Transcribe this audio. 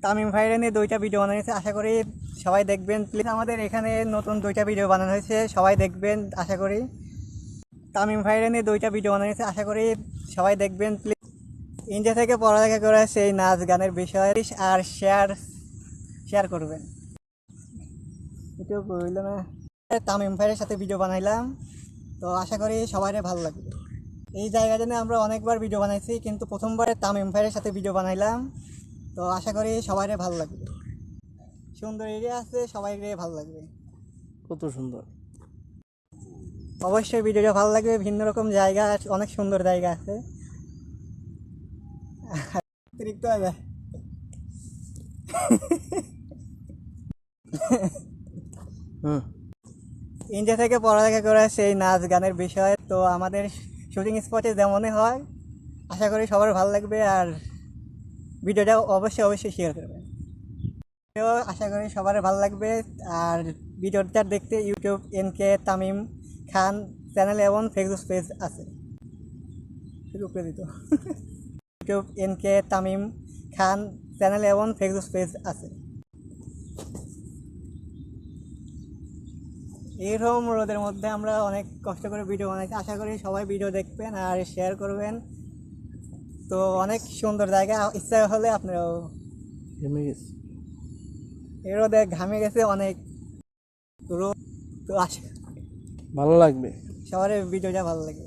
তামিম ভাইরা নিয়ে 2টা ভিডিও বানানো হয়েছে, আশা করি সবাই দেখবেন প্লিজ। আমাদের এখানে নতুন 2টা ভিডিও বানানো হয়েছে, সবাই দেখবেন আশা করি। তামিম ভাইরা নিয়ে 2টা ভিডিও বানানো হয়েছে, আশা করি সবাই দেখবেন প্লিজ। ইন্ডিয়া থেকে পড়ালেখা করা সেই নাচ গানের বিষয় আর শেয়ার করবেন। এটাও করল না। তামিম ভাইয়ের সাথে ভিডিও বানাইলাম, তো আশা করি সবাই ভালো লাগবে। এই জায়গাটা নিয়ে আমরা অনেকবার ভিডিও বানাইছি, কিন্তু প্রথমবারে তামিম ভাইয়ের সাথে ভিডিও বানাইলাম, তো আশা করি সবাই ভালো লাগবে। সুন্দর এরিয়া আছে, সবাই ভালো লাগবে। কত সুন্দর, অবশ্যই ভিডিওটা ভালো লাগবে। ভিন্ন রকম জায়গা, অনেক সুন্দর জায়গা আছে। অতিরিক্ত আছে। ইন্ডিয়া থেকে পড়ালেখা করা সেই নাচ গানের বিষয়, তো আমাদের শুটিং স্পটে যেমনই হয়, আশা করি সবার ভালো লাগবে। আর ভিডিওটা অবশ্যই শেয়ার করবেন। আশা করি সবার ভালো লাগবে। আর ভিডিওটা দেখতে ইউটিউব NK তামিম খান চ্যানেল এবং ফেসবুক পেজ আছে। ইউটিউব NK তামিম খান চ্যানেল এবং ফেসবুক পেজ আছে। এরকম রোদের মধ্যে আমরা অনেক কষ্ট করে ভিডিও বানাইছি, আশা করি সবাই ভিডিও দেখবেন আর শেয়ার করবেন। তো অনেক সুন্দর জায়গা, ইচ্ছা হলে আপনারাও। এই রোদে ঘামে গেছে অনেক রোদ, তো ভালো লাগবে। সবার ভিডিওটা ভালো লাগে।